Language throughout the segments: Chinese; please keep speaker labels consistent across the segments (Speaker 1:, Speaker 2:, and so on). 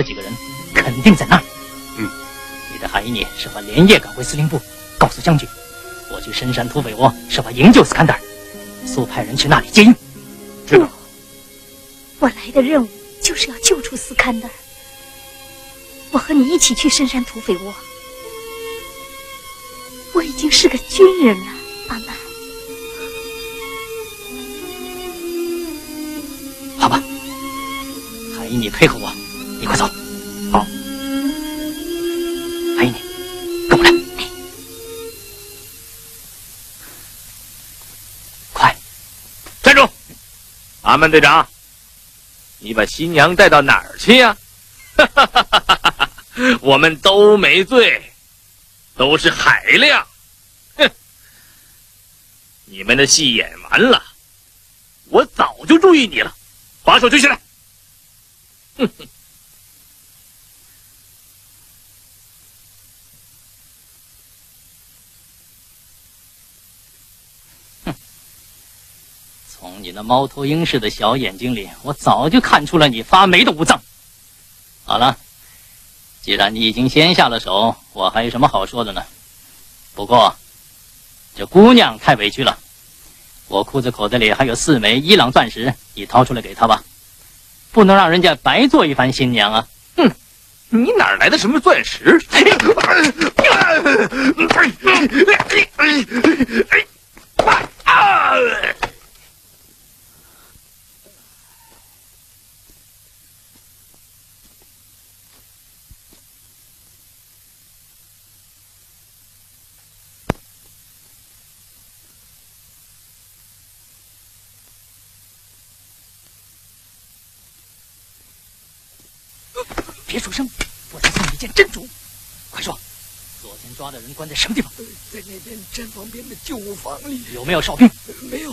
Speaker 1: 那几个人肯定在那儿。你的海伊涅设法连夜赶回司令部，告诉将军，我去深山土匪窝设法营救斯堪德尔，速派人去那里接应。
Speaker 2: 知道。
Speaker 3: 我来的任务就是要救出斯堪德尔。我和你一起去深山土匪窝。我已经是个军人了，阿曼。
Speaker 1: 好吧，海伊涅配合我，你快走。
Speaker 2: 好。
Speaker 1: 海伊涅，跟我来。快，
Speaker 2: 站住！阿曼队长，你把新娘带到哪儿去呀？我们都没罪，都是海量。哼，你们的戏演完了，我早就注意你了，把手举起来。哼哼。
Speaker 1: 从你那猫头鹰似的小眼睛里，我早就看出了你发霉的五脏。好了，既然你已经先下了手，我还有什么好说的呢？不过，这姑娘太委屈了。我裤子口袋里还有4枚伊朗钻石，你掏出来给她吧，不能让人家白做一番新娘啊！
Speaker 2: 哼，你哪来的什么钻石？
Speaker 1: 别出声，我再送你一件珍珠。快说，昨天抓的人关在什么地方？
Speaker 4: 在那边毡房边的旧屋房里。
Speaker 1: 有没有哨兵？
Speaker 4: 没有。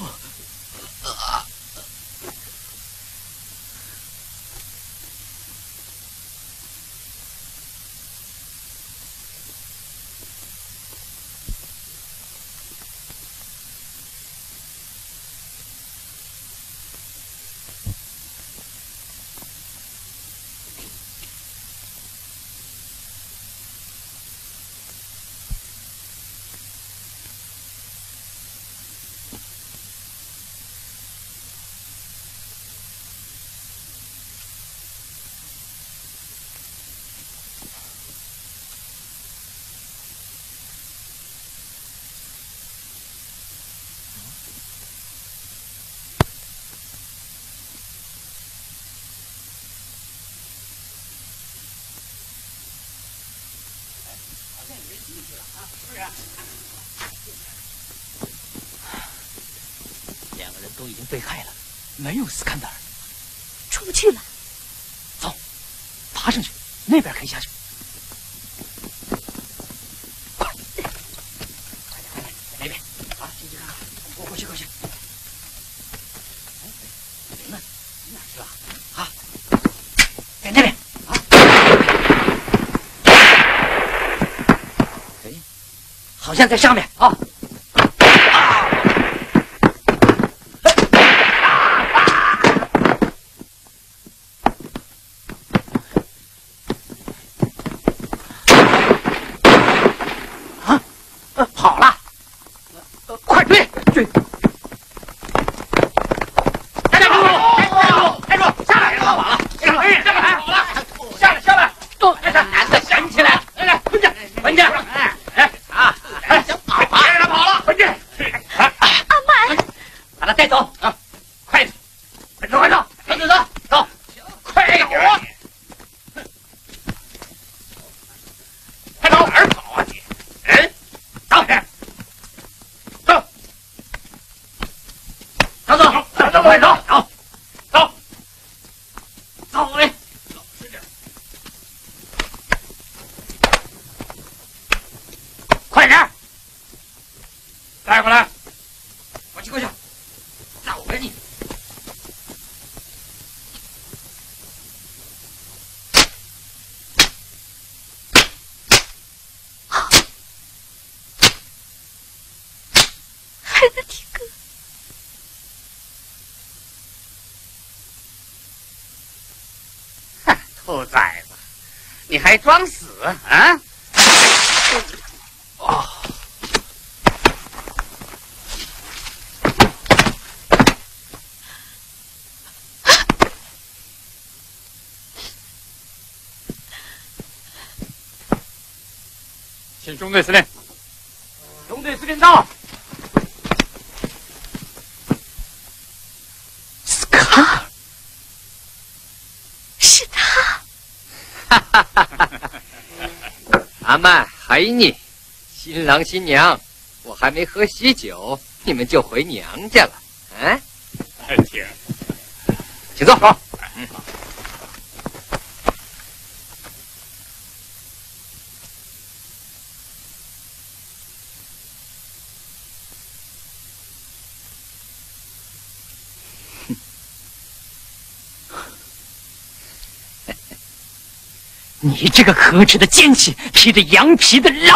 Speaker 1: 2个人都已经被害了，没有斯堪德尔，
Speaker 3: 出不去了。
Speaker 1: 走，爬上去，那边可以下去。快，快点，在那边。啊，进去看看，过去。人呢？哪去了？啊，在那边。啊，哎，好像在上面啊。跑了，快追！开住！下来！跑了！下来！都男的闪起来！来，滚去！想跑啊！别让他跑了，滚去！
Speaker 3: 阿曼，
Speaker 1: 把他带走！快走！走！快点！
Speaker 2: 还往哪儿跑啊你？
Speaker 1: 走嘞！
Speaker 2: 老实点，
Speaker 1: 快点！
Speaker 2: 带过来！
Speaker 1: 过去！走吧你！
Speaker 3: 海纳提哥，
Speaker 2: 兔崽子！
Speaker 5: 你还装死啊？
Speaker 6: 请中队司令。
Speaker 5: 中队司令到。
Speaker 3: 斯卡，是他。
Speaker 7: 阿曼、海尼，新郎新娘，我还没喝喜酒，你们就回娘家了？啊？
Speaker 6: 请，
Speaker 7: 请坐。好。
Speaker 1: 你这个可耻的奸细，披着羊皮的狼！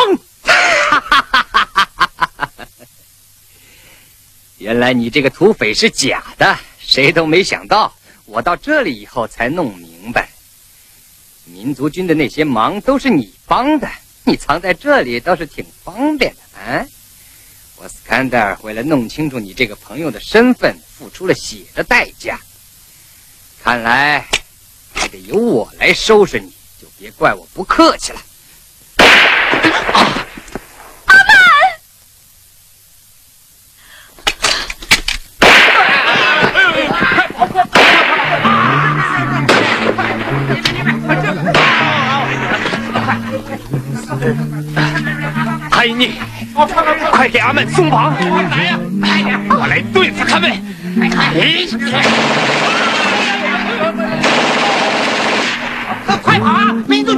Speaker 7: 原来你这个土匪是假的，谁都没想到。我到这里以后才弄明白，民族军的那些忙都是你帮的，你藏在这里倒是挺方便的啊！我斯坎德尔为了弄清楚你这个朋友的身份，付出了血的代价。看来还得由我来收拾你。就别怪我不客气了。
Speaker 3: 阿曼，
Speaker 2: 海尼，快给阿曼松绑！我来对付他们！
Speaker 5: 快跑啊！民族